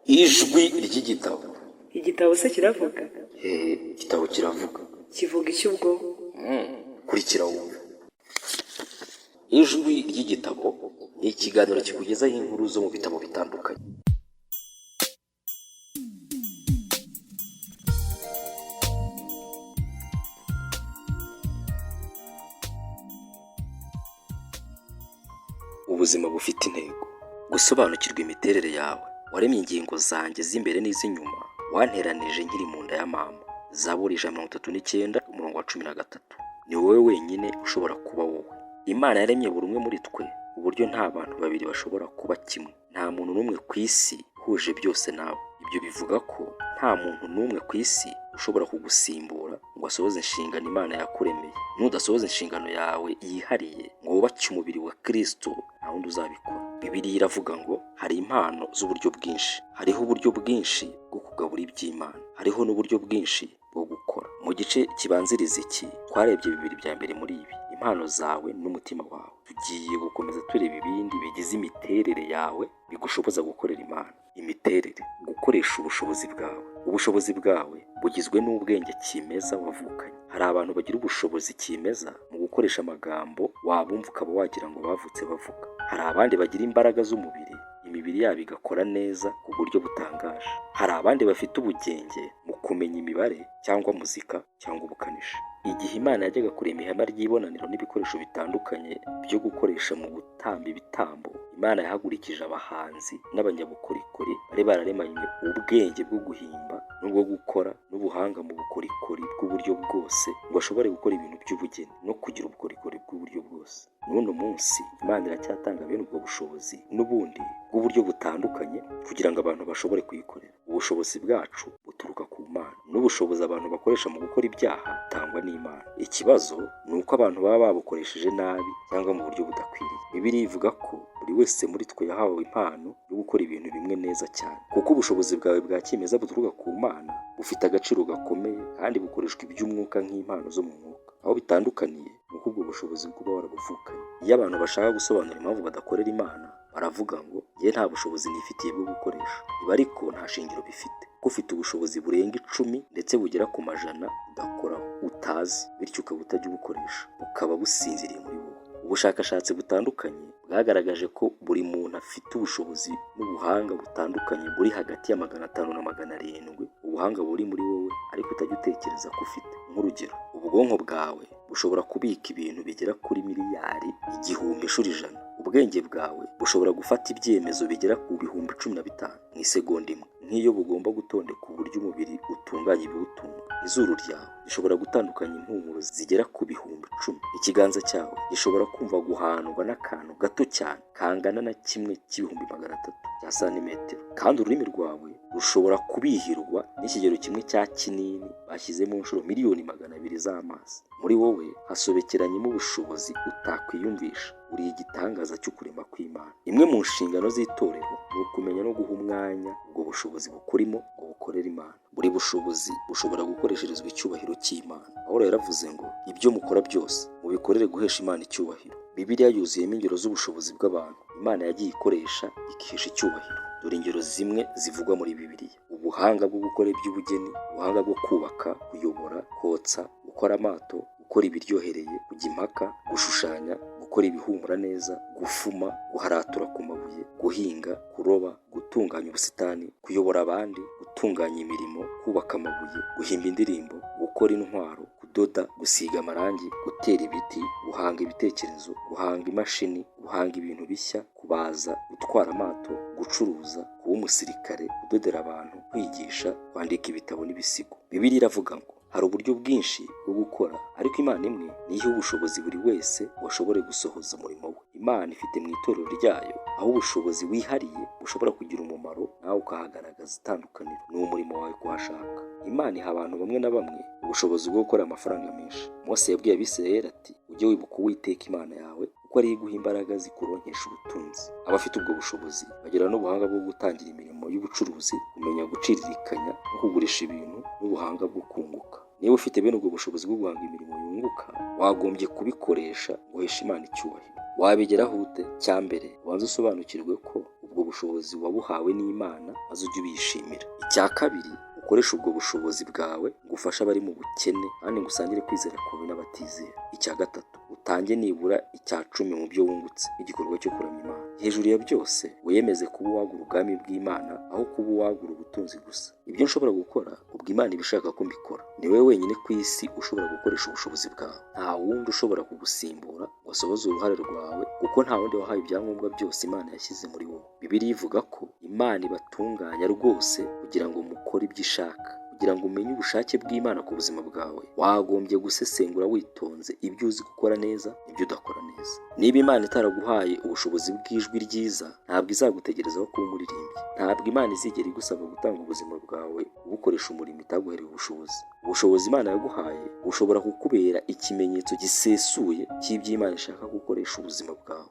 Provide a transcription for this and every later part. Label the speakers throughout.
Speaker 1: Ijwi ry'igitabo.
Speaker 2: Igitabo se kiravuga?
Speaker 1: Igitabo kiravuga.
Speaker 2: Kivuga iki ubwo?
Speaker 1: Kurikira wumve. Ijwi ry'igitabo ni ikiganiro kikugezaho inkuru zo mu bitabo bitandukanye. Ubuzima bufite intego. Gusobanukirwa imiterere yawe. Waremye ingingo zanjye z'imbere n'iz'inyuma, wanteranije nkiri mu nda ya mama. Zaburi 139 umurongo wa 13. Ni wowe wenyine ushobora kuba wowe. Imana yaremye buri umwe muri twe, uburyo nta bantu babiri bashobora kuba kimwe. Nta muntu n'umwe ku isi uhuje byose nawe. Ibyo bivuga ko nta muntu n'umwe ku isi ushobora kugusimbura ngo asohoze inshingano Imana yakuremeye. Nudasohoza inshingano yawe yihariye ngo wubake umubiri wa Kristo, nta wundi uzabikora. Bibiliya iravuga ngo hari impano z'uburyo bwinshi. Hariho uburyo bwinshi bwo kugabura iby'Imana. Hariho n'uburyo bwinshi bwo gukora. Mu gice kibanziriza iki twarebye bibiri bya mbere muri ibi: impano zawe n'umutima wawe. Tugiye gukomeza tureba ibindi bigize imiterere yawe bigushoboza gukorera Imana. Imiterere: gukoresha ubushobozi bwawe. Ubushobozi bwawe bugizwe n'ubwenge kimeza wavukanye. Hari abantu bagira ubushobozi kimeza mu gukoresha amagambo wabumva ukaba wagira ngo bavutse bavuga. Hari abandi bagira imbaraga z'umubiri, imibiri yabo igakora neza ku buryo butangaje. Hari abandi bafite ubugenge mu kumenya imibare cyangwa muzika cyangwa ubukanishi. Igihe Imana yajyaga kurema ihema ry'ibonaniro n'ibikoresho bitandukanye byo gukoresha mu gutamba ibitambo, Imana yahagurikije abahanzi n'abanyabukorikori bari bararemanywe ubwenge bwo guhimba n'ubwo gukora n'ubuhanga mu bukorikori bw'uburyo bwose ngo ashobore gukora ibintu by'ubugeni no kugira ubukorikori bw'uburyo bwose. N'uno munsi Imana iracyatanga bene ubwo bushobozi n'ubundi bw'uburyo butandukanye kugira ngo abantu bashobore kuyikorera. Ubushobozi bwacu buturuka ku Mana, n'ubushobozi abantu bakoresha mu gukora ibyaha butangwa n'Imana. Ikibazo ni uko abantu baba babukoresheje nabi cyangwa mu buryo budakwiriye. Bibiliya ivuga ko buri wese muri twe yahawe impano yo gukora ibintu bimwe neza cyane. Kuko ubushobozi bwawe bwa kimeza buturuka ku Mana bufite agaciro gakomeye kandi bukoreshwa iby'umwuka nk'impano zo mu mwuka. Aho bitandukaniye ni uko ubwo bushobozi bw'uba warabuvukanye. Iyo abantu bashaka gusobanura impamvu badakorera Imana, baravuga ngo njye nta bushobozi nifitiye bwo gukoresha. Ibi ariko nta shingiro bifite. Ko ufite ubushobozi burenga 10 ndetse bugera ku majana udakoraho, utazi, bityo ukaba utajya ubukoresha, bukaba businziriye muri wowe. Ubushakashatsi butandukanye bwagaragaje ko buri muntu afite ubushobozi n'ubuhanga butandukanye buri hagati ya 500 na 700. Ubuhanga buri muri wowe ariko utajya utekereza ko ufite. Nk'urugero, ubwonko bwawe bushobora kubika ibintu bigera kuri miliyari 1000. Ubwenge bwawe bushobora gufata ibyemezo bigera ku bihumbi 15 mu isegonda imwe, nk'iyo bugomba gutondeka uburyo umubiri utunganya ibiwutunga. Izuru ryawe rishobora gutandukanya impumuro zigera ku bihumbi 10. Ikiganza cyawe gishobora kumva guhandwa n'akantu gato cyane kangana na 1/300 cya santimetero. Kandi ururimi rwawe rushobora kubihirwa n'ikigero kimwe cya kinini bashyize mu nshuro miliyoni 200 z'amazi. Muri wowe hasobekeranyemo ubushobozi utakwiyumvisha. Uri igitangaza cyo kurema kw'Imana. Imwe mu nshingano z'itorero ni ukumenya no guha umwanya ubwo bushobozi bukurimo ngo bukorere Imana. Buri bushobozi bushobora gukoresherezwa icyubahiro cy'Imana. Pawulo yaravuze ngo ibyo mukora byose mubikorere guhesha Imana icyubahiro. Bibiliya yuzuyemo ingero z'ubushobozi bw'abantu Imana yagiye ikoresha ikihesha icyubahiro. Dore ingero zimwe zivugwa muri Bibiliya: ubuhanga bwo gukora iby'ubugeni, ubuhanga bwo kubaka, kuyobora, kotsa, gukora amato, gukora ibiryohereye, kujya impaka, gushushanya, gukora ibihumura neza, gufuma, guharatura ku mabuye, guhinga, kuroba, gutunganya ubusitani, kuyobora abandi, gutunganya imirimo, kubaka amabuye, guhimba indirimbo, gukora intwaro, kudoda, gusiga amarangi, gutera ibiti, guhanga ibitekerezo, guhanga imashini, guhanga ibintu bishya, kubaza, gutwara amato, gucuruza, kuba umusirikare, kudodera abantu, kwigisha, kwandika ibitabo n'ibisigo. Bibiliya iravuga ngo hari uburyo bwinshi bwo gukora, ariko Imana imwe niyo iha ubushobozi buri wese washobore gusohoza umurimo we. Imana ifite mu itorero ryayo aho ubushobozi wihariye bushobora kugira umumaro, nawe ukahagaragaza itandukaniro. Ni umurimo wawe kuhashaka. Imana iha abantu bamwe na bamwe ubushobozi bwo gukora amafaranga menshi. Mose yabwiye Abisirayeli ati ujye wibuka Uwiteka Imana yawe kuko ari iguha imbaraga zikuronkesha ubutunzi. Abafite ubwo bushobozi bagira n'ubuhanga bwo gutangira imirimo y'ubucuruzi, kumenya guciririkanya no kugurisha ibintu, n'ubuhanga bwo kunguka. Niba ufite bene ubwo bushobozi bwo guhanga imirimo yunguka, wagombye kubikoresha guhesha Imana icyubahiro. Wabigeraho ute? Cya mbere, ubanza usobanukirwe ko ubwo bushobozi wabuhawe n'Imana maze ujye ubishimira. Icya kabiri, ukoresha ubwo bushobozi bwawe ngo ufashe abari mu bukene kandi ngo usangire kwizera kwawe n'abatizera. Icya gatatu, utange nibura 10% mu byo wungutse igikorwa cyo kuramya Imana. Hejuru ya byose, wiyemeze kuba uwagura ubwami bw'Imana aho kuba uwagura ubutunzi gusa. Ibyo nshobora gukora ubwo Imana ibishaka ko mbikora. Ni wowe wenyine ku isi ushobora gukoresha ubushobozi bwawe. Nta wundi ushobora kugusimbura ngo asohoze uruhare rwawe, kuko nta wundi wahaye ibyangombwa byose Imana yashyize muri wowe. Bibiliya ivuga ko Imana ibatunganya rwose kugira ngo mukore ibyo ishaka. Kugira ngo umenye ubushake bw'Imana ku buzima bwawe, wagombye gusesengura witonze ibyo uzi gukora neza n'ibyo udakora neza. Niba Imana itaraguhaye ubushobozi bw'ijwi ryiza, ntabwo izagutegerezaho kuba umuririmbyi. Ntabwo Imana izigera igusaba gutanga ubuzima bwawe ubukoresha umurimo itaguhereye ubushobozi. Ubushobozi Imana yaguhaye bushobora kukubera ikimenyetso gisesuye cy'ibyo Imana ishaka gukoresha ubuzima bwawe.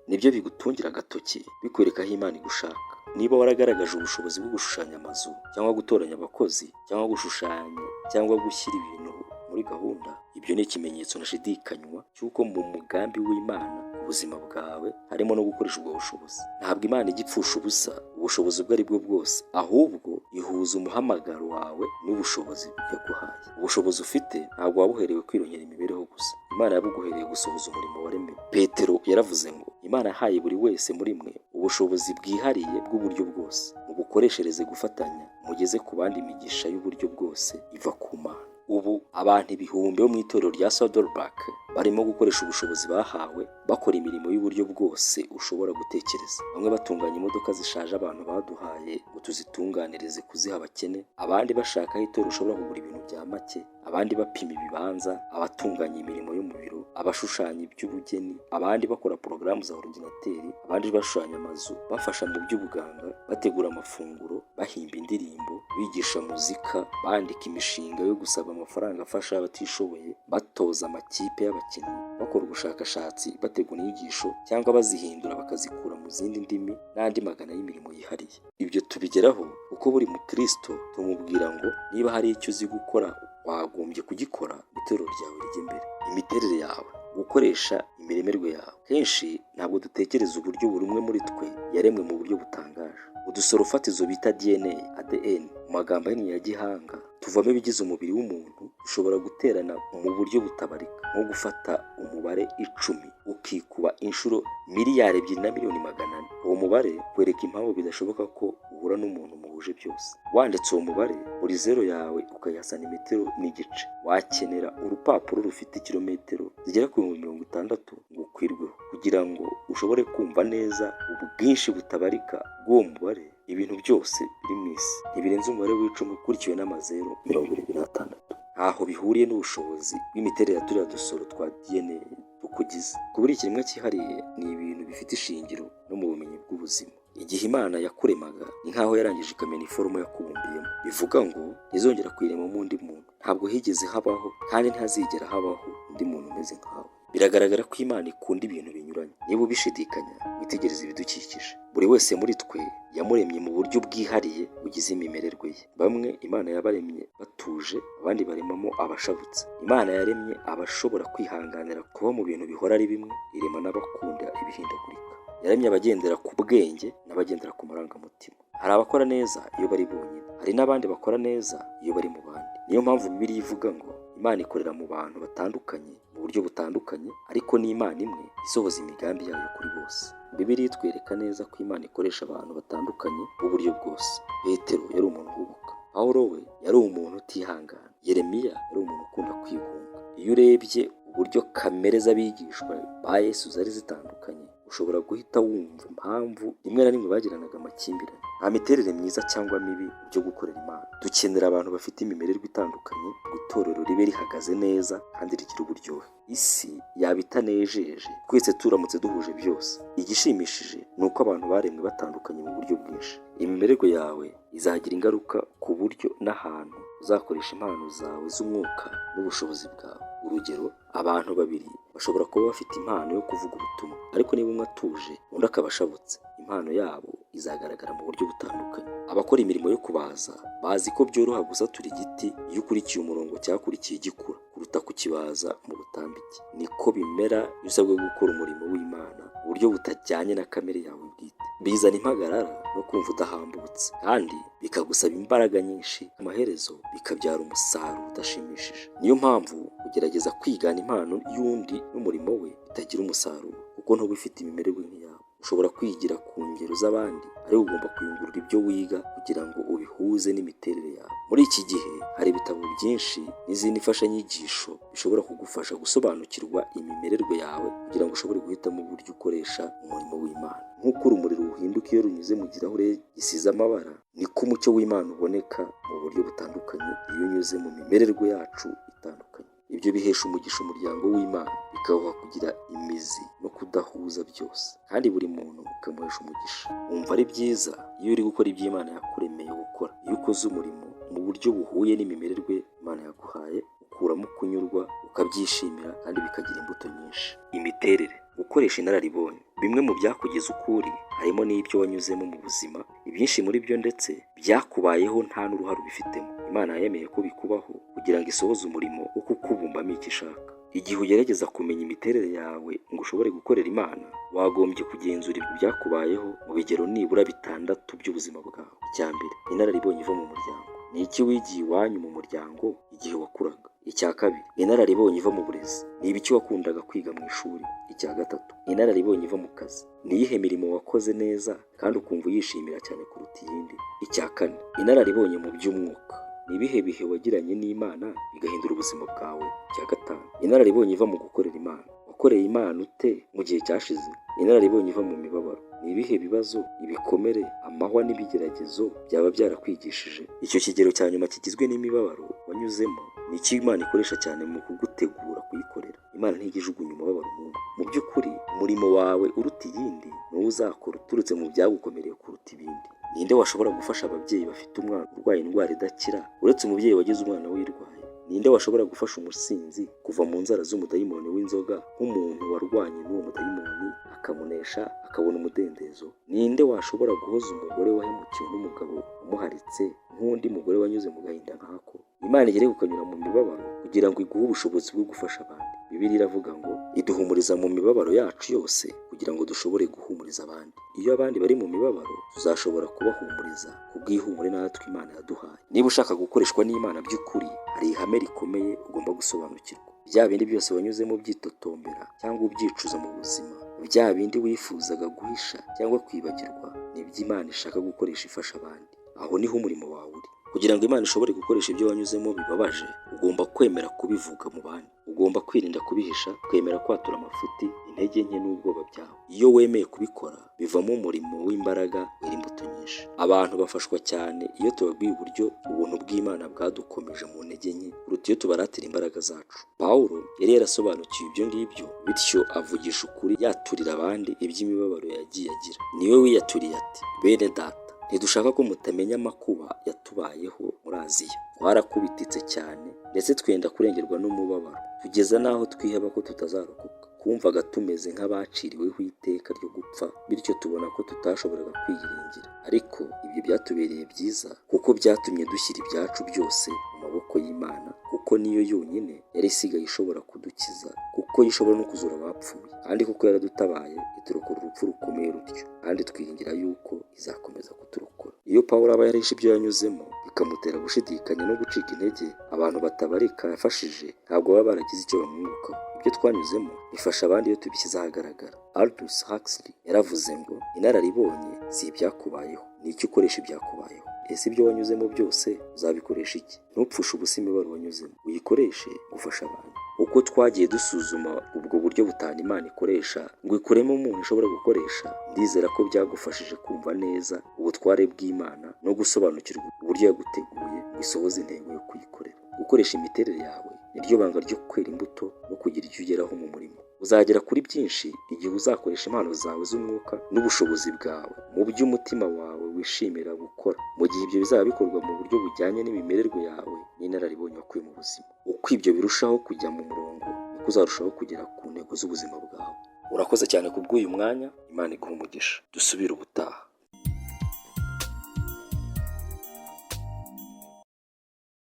Speaker 1: Nibyo bigutungira agatoki bikwereka aho Imana igushaka. Niba waragaragaje ubushobozi bwo gushushanya amazu cyangwa gutoranya abakozi cyangwa gushushanya cyangwa gushyira ibintu muri gahunda, ibyo ni ikimenyetso ntashidikanywa cy'uko mu mugambi w'Imana ku buzima bwawe harimo no gukoresha ubwo bushobozi. Ntabwo Imana igipfusha ubusa ubushobozi ubwo ari bwo bwose, ahubwo ihuza umuhamagaro wawe n'ubushobozi yaguhaye. Ubushobozi ufite ntabwo wabuherewe kwirongera imibereho gusa. Imana yabuguhereye gusohoza umurimo waremewe. Petero yaravuze ngo Imana yahaye buri wese muri mwe ubushobozi bwihariye bw'uburyo bwose, mubukoreshereze gufatanya mugeze ku bandi imigisha y'uburyo bwose iva ku Mana. Ubu abantu ibihumbi bo mu itorero rya Saddleback barimo gukoresha ubushobozi bahawe bakora imirimo y'uburyo bwose ushobora gutekereza. Bamwe batunganya imodoka zishaje abantu baduhaye ngo tuzitunganirize kuziha abakene, abandi bashaka aho itorero ushobora kugura ibintu bya make, abandi bapima ibibanza, abatunganya imirimo yo mu biro, abashushanya iby'ubugeni, abandi bakora porogaramu za ordinateri, abandi bashushanya amazu, bafasha mu by'ubuganga, bategura amafunguro, bahimba indirimbo, bigisha muzika, bandika imishinga yo gusaba amafaranga afasha abatishoboye, batoza amakipe y'abakinnyi, bakora ubushakashatsi, bategura inyigisho cyangwa bazihindura bakazikura mu zindi ndimi n'andi magana y'imirimo yihariye. Ibyo tubigeraho uko buri mukristo tumubwira ngo niba hari icyo uzi gukora wagombye kugikora, itorero ryawe rijye imbere. Imiterere yawe, gukoresha imiremerwe yawe. Kenshi ntabwo dutekereza uburyo buri umwe muri twe yaremwe mu buryo butangaje. Udusoro fatizo bita DNA, ADN mu magambo ahinnye ya gihanga, tuvamo ibigize umubiri w'umuntu, dushobora guterana mu buryo butabarika, nko gufata umubare 10 ukikuba inshuro miliyari 2,400,000. Uwo mubare kwereka impamvu bidashoboka ko uhura n'umuntu muhuje byose. Wanditse uwo mubare, buri zero yawe ukayiha santimetero n'igice, wakenera urupapuro rufite kilometero zigera ku 60 ngo ukwirweho. Kugira ngo ushobore kumva neza ubwinshi butabarika bw'uwo mubare, ibintu byose biri mu isi ntibirenze umubare w'10 ukurikiwe n'amazero 26. Aho bihuriye n'ubushobozi bw'imiterere ya turiya dusoro twa DNA tukugize. Ku buri kimwe cyihariye ni ibintu bifite ishingiro no mu bumenyi bw'ubuzima. Igihe Imana yakuremaga ni nkaho yarangije ikamenya iforomo yakubumbiyemo. Bivuga ngo izongera kwirema mu undi muntu. Ntabwo higeze habaho kandi ntazigera habaho undi muntu umeze nkawe. Biragaragara ko Imana ikunda ibintu binyuranye. Niba ubishidikanya, witegereze ibidukikije. Buri wese muri twe yamuremye mu buryo bwihariye bugize imimererwe ye. Bamwe Imana yabaremye batuje, abandi baremamo abashabutse. Imana yaremye abashobora kwihanganira kuba mu bintu bihora ari bimwe, irema n'abakunda ibihindagurika. Yaremye abagendera ku bwenge n'abagendera ku marangamutima. Hari abakora neza iyo bari bonyine, hari n'abandi bakora neza iyo bari mu bandi. Niyo mpamvu Bibiliya ivuga ngo Imana ikorera mu bantu batandukanye mu buryo butandukanye, ariko ni Imana imwe isohoza imigambi yayo kuri bose. Bibiliya itwereka neza ko Imana ikoresha abantu batandukanye mu buryo bwose. Petero yari umuntu uhubuka, Pawulo we yari umuntu utihangana, Yeremiya yari umuntu ukunda kwigunga. Iyo urebye uburyo kamere z'abigishwa ba Yesu zari zitandukanye, ushobora guhita wumva impamvu rimwe na rimwe bagiranaga amakimbirane. Nta miterere myiza cyangwa mibi byo gukorera Imana. Dukenera abantu bafite imimererwe itandukanye, itorero ribe rihagaze neza kandi rigira uburyohe. Isi yaba itanejeje twese turamutse duhuje byose. Igishimishije ni uko abantu baremwe batandukanye mu buryo bwinshi. Imimererwe yawe izagira ingaruka ku buryo n'ahantu uzakoresha impano zawe z'umwuka n'ubushobozi bwawe. Urugero, abantu babiri bashobora kuba bafite impano yo kuvuga ubutumwa, ariko niba umwe atuje undi akaba ashabutse, impano yabo izagaragara mu buryo butandukanye. Abakora imirimo yo kubaza bazi ko byoroha gusatura igiti iyo ukurikiye umurongo cyakurikiye gikura kuruta kukibaza mu butambike. Niko bimera iyo usabwe gukora umurimo w'Imana mu buryo butajyanye na kamere yawe bwite. bizana impagarara no kumva udahambutse, kandi bikagusaba imbaraga nyinshi, amaherezo bikabyara umusaruro udashimishije. Niyo mpamvu kugerageza kwigana impano y'undi n'umurimo we bitagira umusaruro, kuko ntuba ufite imimerere nk'iyawe. Ushobora kwigira ku ngero z'abandi, ariko ugomba kuyungurura ibyo wiga kugira ngo ubihuze n'imiterere yawe. Muri iki gihe hari ibitabo byinshi n'izindi mfashanyigisho bishobora kugufasha gusobanukirwa imimererwe yawe kugira ngo ushobore guhitamo uburyo ukoresha umurimo w'Imana. Nk'uko urumuri ruhinduka iyo runyuze mu kirahure gisize amabara, niko umucyo w'Imana uboneka mu buryo butandukanye iyo unyuze mu mimererwe yacu itandukanye. Ibyo bihesha umugisha umuryango w'Imana, bikawuha kugira imizi no kudahuza byose, kandi buri muntu ukamuhesha umugisha. Wumva ari byiza iyo uri gukora ibyo Imana yakuremeye gukora. Iyo ukoze umurimo mu buryo buhuye n'imimererwe Imana yaguhaye, ukuramo kunyurwa, ukabyishimira, kandi bikagira imbuto nyinshi. Imiterere, gukoresha inararibonye. Bimwe mu byakugeza ukuri harimo n'ibyo wanyuzemo mu buzima, ibyinshi muri byo ndetse byakubayeho nta n'uruhare ubifitemo. Imana yemeye ko bikubaho kugira ngo isohoze umurimo wo kukubumbamo icyo ishaka. Igihe ugerageza kumenya imiterere yawe ngo ushobore gukorera Imana, wagombye kugenzura ibyakubayeho mu bigero nibura 6 by'ubuzima bwawe. Icya mbere, inararibonye iva mu muryango. Ni iki wigiye iwanyu mu muryango igihe wakuraga? Icya kabiri, inararibonye iva mu burezi. Ni ibiki wakundaga kwiga mu ishuri? Icya gatatu, inararibonye iva mu kazi. Ni iyihe mirimo wakoze neza kandi ukumva uyishimira cyane kuruta iyindi? Icya kane, inararibonye mu by'umwuka. Ni ibihe bihe wagiranye n'Imana bigahindura ubuzima bwawe? Icya gatanu, inararibonye iva mu gukorera Imana. Wakoreye Imana ute mu gihe cyashize? Inararibonye iva mu mibabaro. Ni ibihe bibazo, ibikomere, amahwa n'ibigeragezo byaba byarakwigishije? Icyo kigero cya nyuma kigizwe n'imibabaro wanyuzemo, ni icyo Imana ikoresha cyane mu kugutegura kuyikorera. Imana ntijya ijugunya umubabaro n'umwe. Mu by'ukuri umurimo wawe uruta iyindi ni uwo uzakora uturutse mu byagukomereye kuruta ibindi. Ninde washobora gufasha ababyeyi bafite umwana urwaye indwara idakira uretse umubyeyi wagize umwana wirwaye? Ninde washobora gufasha umusinzi kuva mu nzara z'umudayimoni w'inzoga nk'umuntu warwanye n'uwo mudayimoni akamunesha akabona umudendezo? Ninde washobora guhoza umugore wahemukiwe n'umugabo umuharitse nk'undi mugore wanyuze mu gahinda nkako? Imana igere kukanyura mu mibabaro kugira ngo iguhe ubushobozi bwo gufasha abandi. Bibiliya iravuga ngo iduhumuriza mu mibabaro yacu yose kugira ngo dushobore guhumuriza abandi. Iyo abandi bari mu mibabaro, tuzashobora kubahumuriza kubw'ihumure natwe Imana yaduhaye. Niba ushaka gukoreshwa n'Imana by'ukuri, hari ihame rikomeye ugomba gusobanukirwa. Bya bindi byose wanyuzemo byitotombera cyangwa ubyicuza mu buzima, bya bindi wifuzaga guhisha cyangwa kwibagirwa, ni iby'Imana ishaka gukoresha ifasha abandi. Aho niho umurimo wawe uri. Kugira ngo Imana ishobore gukoresha ibyo wanyuzemo bibabaje, ugomba kwemera kubivuga mu bandi. Ugomba kwirinda kubihisha, kwemera kwatura amafuti, intege nke n'ubwoba byawe. Iyo wemeye kubikora, bivamo umurimo w'imbaraga wera imbuto nyinshi. Abantu bafashwa cyane iyo tubabwiye uburyo ubuntu bw'Imana bwadukomeje mu ntege nke kuruta iyo tubaratira imbaraga zacu. Pawulo yari yarasobanukiwe ibyo ngibyo, bityo avugisha ukuri yaturira abandi iby'imibabaro yagiye agira. Niwe wiyaturiye ati, bene data, ntidushaka ko mutamenya amakuba yatubayeho muri Aziya. Twarakubititse cyane ndetse twenda kurengerwa n'umubabaro, tugeza n'aho twiheba ko tutazarokoka. Kumvaga tumeze nk'abaciriweho iteka ryo gupfa, bityo tubona ko tutashoboraga kwiyiringira. Ariko ibyo byatubereye byiza kuko byatumye dushyira ibyacu byose mu maboko y'Imana, kuko niyo yonyine yari isigaye ishobora kudukiza, kuko ishobora no kuzura abapfuye, kandi kuko yaradutabaye iturokora urupfu rukomeye rutyo, kandi twiringira yuko izakomeza kuturokora. Iyo Pawulo aba yarishe ibyo yanyuzemo bikamutera gushidikanya no gucika intege, abantu batabarika yafashije ntabwo baba baragize icyo bamwungukaho. Ibyo twanyuzemo bifasha abandi iyo tubishyize ahagaragara. Aldous Huxley yaravuze ngo inararibonye si ibyakubayeho, ni icyo ukoresha ibyakubayeho. Ese ibyo wanyuzemo byose uzabikoresha iki? Ntupfushe ubusa imibabaro wanyuzemo, uyikoreshe gufasha abantu. Uko twagiye dusuzuma ubwo buryo butanu Imana ikoresha ngo ikuremo umuntu ishobora gukoresha, ndizera ko byagufashije kumva neza ubutware bw'Imana no gusobanukirwa uburyo yaguteguye ngo isohoze intego yo kuyikorera. Gukoresha imiterere yawe niryo banga ryo kwera imbuto no kugira icyo ugeraho mu murimo. Uzagera kuri byinshi igihe uzakoresha impano zawe z'umwuka n'ubushobozi bwawe mu byo umutima wawe wishimira gukora. Mu gihe ibyo bizaba bikorwa mu buryo bujyanye n'imimererwe yawe n'inararibonye wakuye mu buzima. Uko ibyo birushaho kujya mu murongo, niko uzarushaho kugera ku ntego z'ubuzima bwawe. Urakoze cyane kubw'uyu mwanya. Imana iguhe umugisha. Dusubire ubutaha.